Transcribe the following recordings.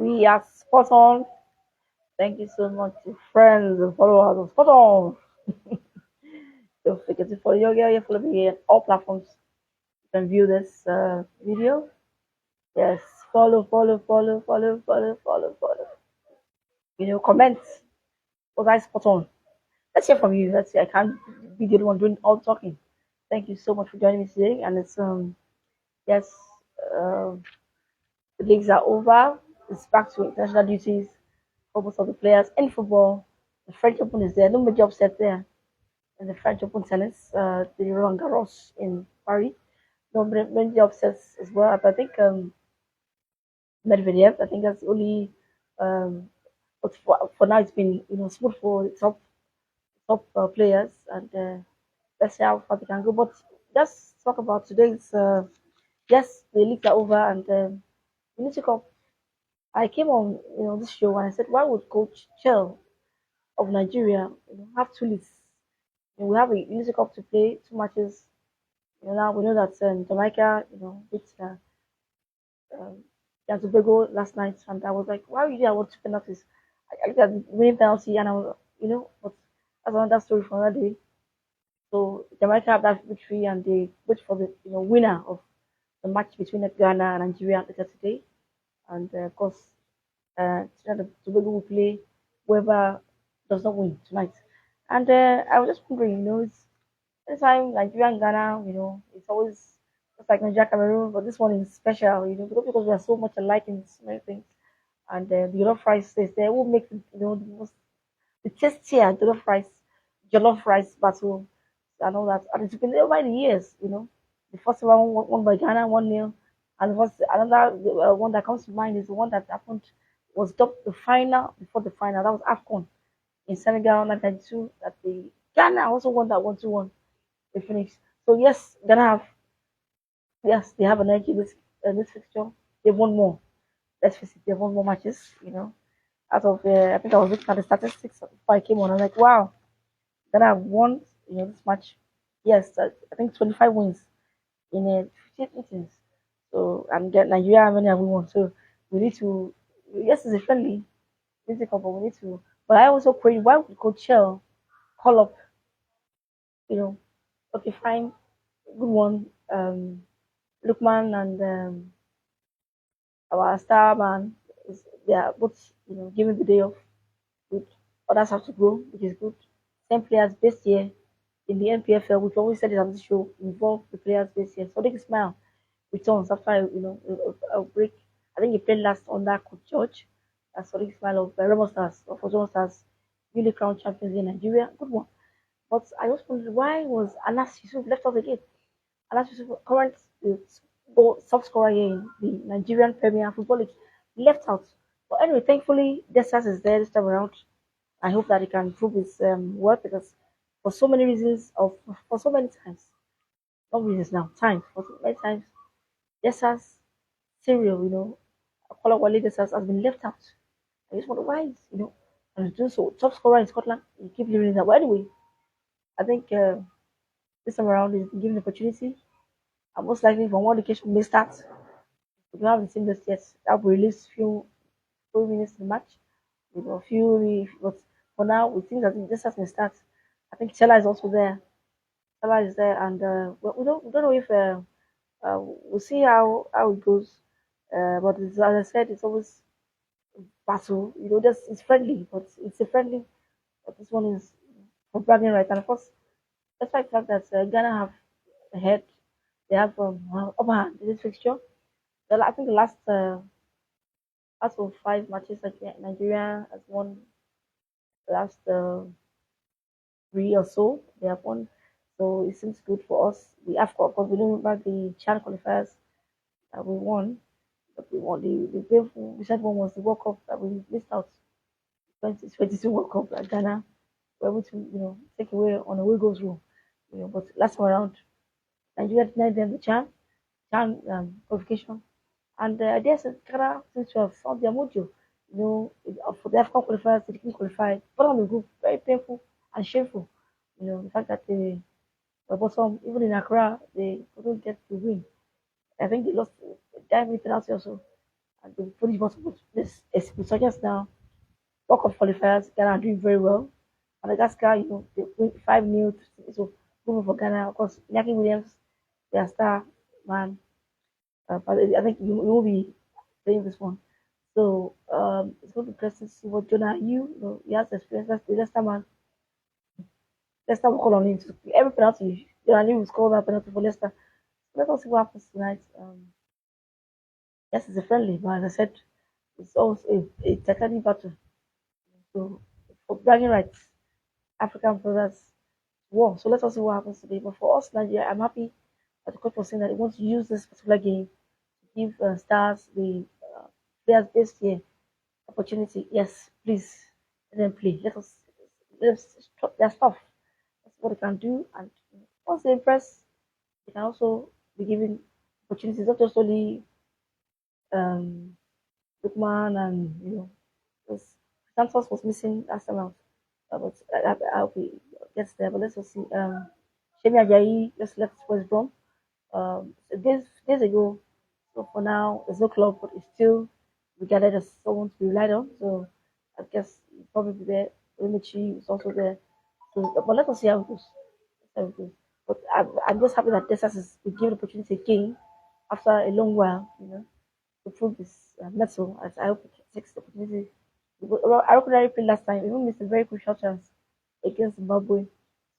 We are spot on. Thank you so much to friends and followers of spot on. Don't forget to follow your girl. You follow me on all platforms. You can view this video. Yes, follow. Comment. Was I spot on? Let's hear from you. Let's see. I can't be the one doing all talking. Thank you so much for joining me today. And it's yes, um the leagues are over. It's back to international duties for most of the players in football. The French Open is there. No major upset there. And the French Open tennis, the Roland Garros in Paris. No major upsets as well. But I think Medvedev. I think that's the only. Um, but for now, it's been smooth for the top players, and let's see how far they can go. But just talk about today's. Yes, the leagues are over, and we need to come. I came on this show and I said, why would Coach Chell of Nigeria have two leagues? We have a Unity Cup to play, two matches. Now we know that Jamaica, beat um, Tobago last night, and I was like, why would you want two penalties? I looked at the winning penalty, and I was, but that's another story for another day. So Jamaica have that victory, and they wait for the winner of the match between Ghana and Nigeria later today. And of course, Trinidad and Tobago will play whoever does not win tonight. And I was just wondering, it's anytime Nigeria and Ghana, it's always just like Nigeria Cameroon, but this one is special, because we are so much alike in so many things. And the jollof rice is there. What makes it, the tastier jollof rice battle, and all that. And it's been over the years, The first one won by Ghana, 1-0. And another one that comes to mind is the one that happened was the final before the final. That was AFCON in Senegal 1992. That the Ghana also won that 1-2-1. They finished. So yes, Ghana have yes they have an edge in this fixture. They've won more. Let's face it, they've won more matches. Out of I think I was looking at the statistics before I came on. I was like, wow, Ghana have won this match. Yes, I think 25 wins in 58 meetings. So and get Nigeria how many have we won? So we need to yes it's a friendly physical, but we need to but I also pray why would Coach Shell call up, you know, okay fine, good one, Lukman and our star man they are both giving the day off. Good. Others have to go, which is good. Same players best year in the NPFL, which always said it on the show, involve the players best year. So they can smile returns after a break. I think he played last under Coach George. That's Sodiq Smile of Remo Stars or for Stars, newly crowned champions in Nigeria. Good one. But I just wondered why was Anas Yusuf left off again? Anas Yusuf, current top scorer here in the Nigerian Premier Football League, left out. But anyway, thankfully, Desas is there this time around. I hope that he can prove his worth because for so many reasons, of for so many times, not reasons now, times, for so many times, Desas Serial, Kolawale Desas has been left out. I just wonder why, and he's doing so. Top scorer in Scotland, you keep hearing that. But anyway, I think this time around he's been given the opportunity. And most likely from one occasion may start. We don't have the team just yet. That will release few minutes in the match. A few, but for now, we think that this has been start. I think Chela is also there. Chela is there, and we don't know if we'll see how it goes. But as I said, it's always battle. Just it's friendly, but it's a friendly. But this one is for bragging right. And of course, despite the fact that Ghana have ahead, they have upper hand in this fixture. I think the last out of 5 matches, like Nigeria has won the last 3 or so. They have won, so it seems good for us. The AFCON, of course, we don't remember the Chan qualifiers that we won, but we won the painful recent one was the World Cup that we missed out. 2022 World Cup at Ghana were able to take away on a way goes rule. But last time around, Nigeria denied them the Chan qualification. And I guess Ghana seems to have found their mojo. For the AFCON qualifiers, they didn't qualify. Bottom of the group, very painful and shameful. The fact that they were bottom, even in Accra, they couldn't get the win. I think they lost a diving penalty also. And the British bottom this is resurgence now. World Cup qualifiers, Ghana are doing very well. Madagascar, they win 5-0. So moving for Ghana, of course, Nyaki Williams, their star man. But I think you will be playing this one. So it's going to be interesting to see what Jonah he has experience. That's the Leicester man. Leicester will call on him to every penalty. Jonah Yu will score that penalty for Leicester. Let us see what happens tonight. Yes, it's a friendly, but as I said, it's also a titanic battle. So for bragging rights, African brothers war. So let us see what happens today. But for us, Nigeria, I'm happy that the coach was saying that he wants to use this particular game to give stars the players based here opportunity. Yes, please let them play. Let us stop their stuff. That's what they can do. And once they impress, they can also be given opportunities, not just only um, Lukman and because Santos was missing last time out. But I hope he gets there. But let's just see. Shemi Ajayi just left West Brom days ago. So for now, there's no club, but it's still regarded as someone to be relied on. So I guess he'll probably be there. Imichi is also there. So, but let us see how it goes. Let's see how it goes. But I'm just happy that Desas is we give the opportunity again after a long while, to prove his mettle. As I hope he takes the opportunity. Well, I recognized him last time, even missed a very crucial chance against Zimbabwe.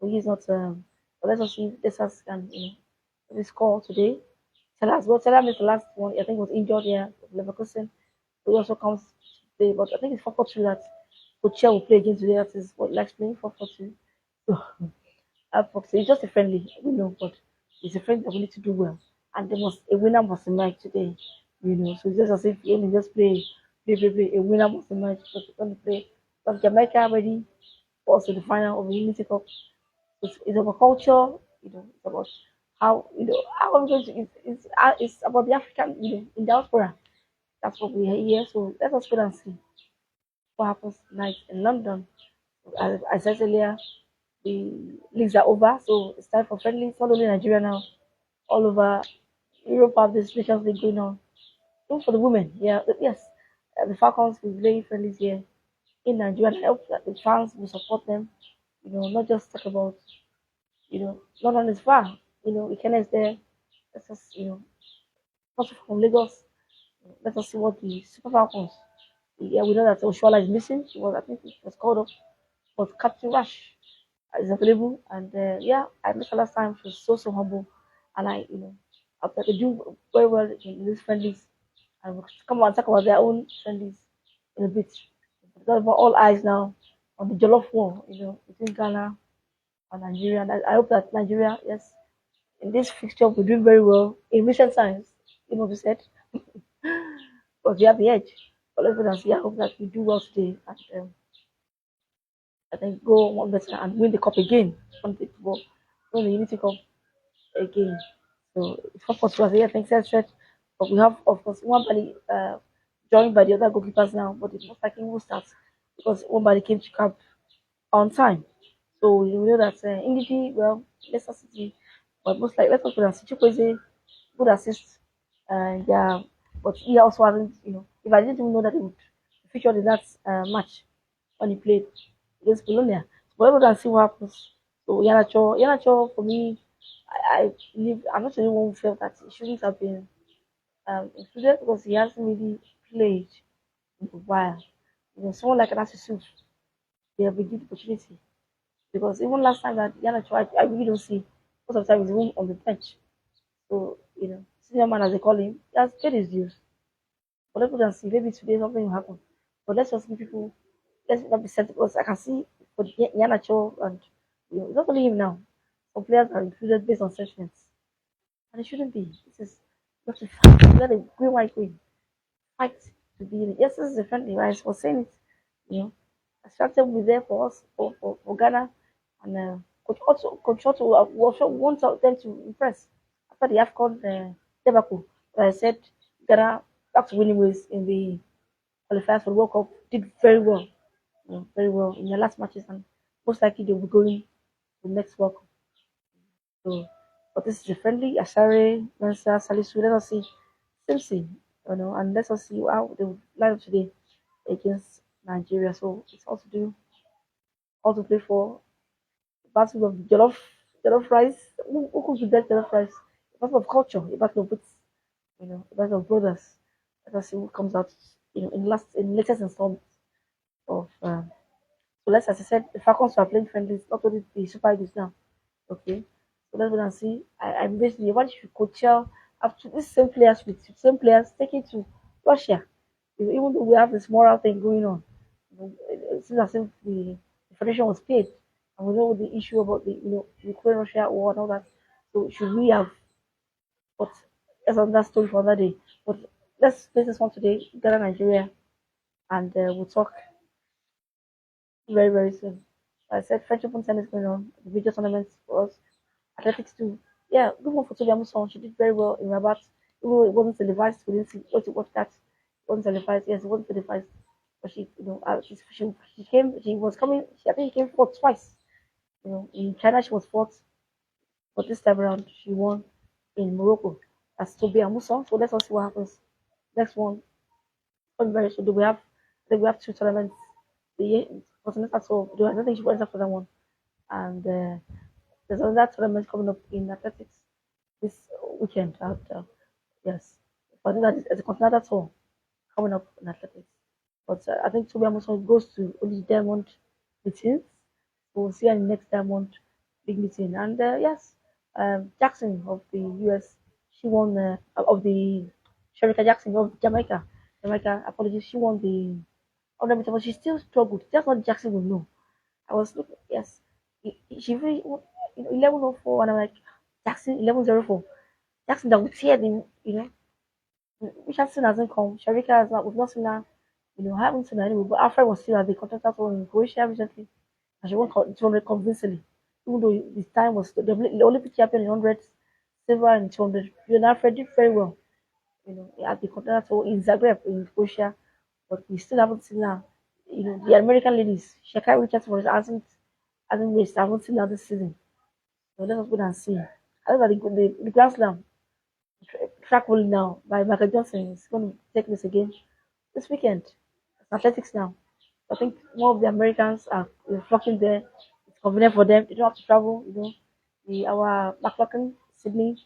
So he's not. But let's see if Desas can, maybe score today. Salah as well. Salah missed the last one. I think he was injured here with Leverkusen. So he also comes today. But I think it's 4-4-2 that Coachella will play again today. That is what he likes playing 4-4-2. So it's just a friendly, we know, but it's a friendly that we need to do well. And there must a winner must emerge today. So it's just as if you only just play. A winner must emerge because we're going to play. Because Jamaica ready for also the final of the Unity Cup. It's about culture, it's about how I'm going to, it's about the African, in diaspora. That's what we are here. So let us wait and see what happens tonight in London. As I said earlier, the leagues are over, so it's time for friendlies. Not only Nigeria now, all over Europe have this Nations League going on. Even for the women, yeah, yes, the Falcons will play friendlies here in Nigeria. And I hope that the fans will support them. Not just talk about, London is far. Ikene is there. Let us, also from Lagos. Let us see what the Super Falcons. Yeah, we know that Oshuala is missing. I think she was called up, but Captain Rush is available. And yeah, I met her last time. She was so humble, and after they do very well in these friendlies, and we'll come on talk about their own friendlies in a bit. Because all eyes now on the Jollof war, between Ghana and Nigeria. And I hope that Nigeria, yes, in this fixture, we're doing very well in recent times. We said, but we have the edge. But let's wait and see. I hope that we do well today and I think go one better and win the cup again. Win the Unity Cup again. So it's 4-4-2 as I think said. But we have, of course, one body joined by the other goalkeepers now, but it most likely will start because one body came to camp on time. So you know that Indidi, well, Leicester City, but most likely let's talk about Chichukweze, good assist, and yeah, but he also hasn't, if I didn't even know that he would feature in that match when he played against Bologna. But we can see what happens. So Yanacho for me, I believe I'm not the only one who felt that he shouldn't have been included because he hasn't really played in a while. Someone like Anasi Suf, they have been given the opportunity. Because even last time that Yana tried, I really don't see most of the time he's even on the bench. So, senior man as they call him, he has paid his dues. But let us see, maybe today something will happen. But let's just give people, let's not be set because I can see for Yana Cho and it's not only him now. Some players are included based on sentiments. And it shouldn't be. This is not a fight. Let a green white queen fight to be in it. Yes, this is a friendly, right? I was saying it, you know. Structure will be there for us for Ghana and Coach Otto wants them to impress after the AFCON debacle. But I said Ghana back to winning ways in the qualifiers for the World Cup did very well, very well in the last matches and most likely they'll be going to the next World Cup. So, but this is a friendly Asare, Mensa, Salisu. Let us see. Same thing. and let's us see how they would line up today against Nigeria. So it's all to play for. Battle of jollof rice. Who cooks the best jollof rice? A battle of culture, a battle of wits, a battle of brothers. Let us see who comes out, in latest installment of. So let's, as I said, the Falcons are playing friendlies, not only the Super Eagles now. Okay, so let's go and see. I'm basically what if you could tell after these same players with same players taking to Russia, even though we have this moral thing going on, it seems as if the federation was paid, and we know the issue about the Ukraine Russia war and all that. So should we have? But that's another story for another day. But let's play this one today, Ghana Nigeria, and we'll talk very very soon. I said French Open tennis going on, the major tournaments for us. Athletics too. Yeah, good one for Toby Amuson. She did very well in Rabat. Even though it wasn't televised, we didn't see what to watch that. It wasn't televised. Yes, it wasn't televised. But she was coming. I think she came fourth twice. In China she was fourth, but this time around she won in Morocco. That's Toby Amuson. So let's all see what happens. Next one, I'm very sure. Do we have? I think we have two tournaments. The continental tour. I don't think she will enter for that one. And there's another tournament coming up in athletics this weekend. Yes, but I think that is a continental tour coming up in athletics. But I think Toby Amuson goes to only Diamond meetings. So we'll see her in the next Diamond big meeting. And yes, Jackson of the US, she won of the Sherika Jackson of Jamaica. Jamaica, apologies, she won the. Oh, let me tell you, she still struggled. That's what Jackson will know. I was looking, yes, she really, 11:04, and I'm like, Jackson 11:04. Jackson that would tear the, Richardson hasn't come. Sharika has not. We've not seen her. I haven't seen her anyway. But Alfred was still at the continental in Croatia recently, and she won 200 convincingly. Even though the time was the Olympic champion in 100, silver in 200. Alfred did very well. At the continental in Zagreb in Croatia, but we still haven't seen her. The American ladies, Shakira Richardson hasn't raced. I haven't seen her this season. So let us go and see. I think that the Grand Slam track rolling now by Michael Johnson is going to take this again this weekend. It's athletics now. I think more of the Americans are flocking there. It's convenient for them. They don't have to travel. Our McLaughlin, Sydney,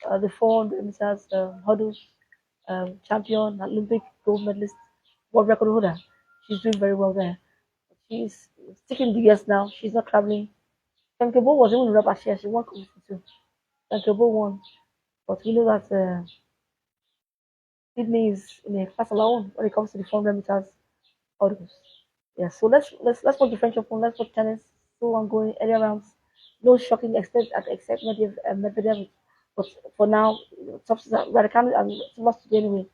the 400 meters hurdles champion, Olympic gold medalist, world record holder. She's doing very well there. She's sticking the years now. She's not traveling. Femke was even in rubber share. She won competition too. Femke won, but we know that Sydney is in a class alone when it comes to the 400 meters hurdles. Yeah, so let's put the French Open, let's put tennis, still ongoing earlier rounds. No shocking except Medvedev. But for now, top Raducanu and lost today anyway.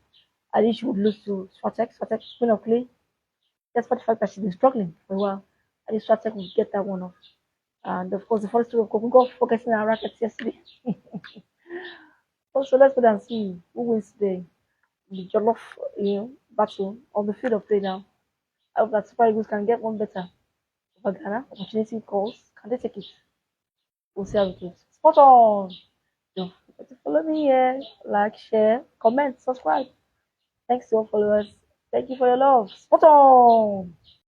I think she would lose to Swatek. Swatek, Queen of Clay. Despite the fact that she's been struggling for a while, I think Swatek will get that one off. And of course, the first two of Kokungov focusing on rackets yesterday. Also, let's go and see who wins today. The Jollof, battle on the field of play now. I hope that Super Eagles can get one better over Ghana. Opportunity calls. Can they take it? We'll see how it goes. Spot on. Don't forget to follow me here. Like, share, comment, subscribe. Thanks to all followers. Thank you for your love. Spot on.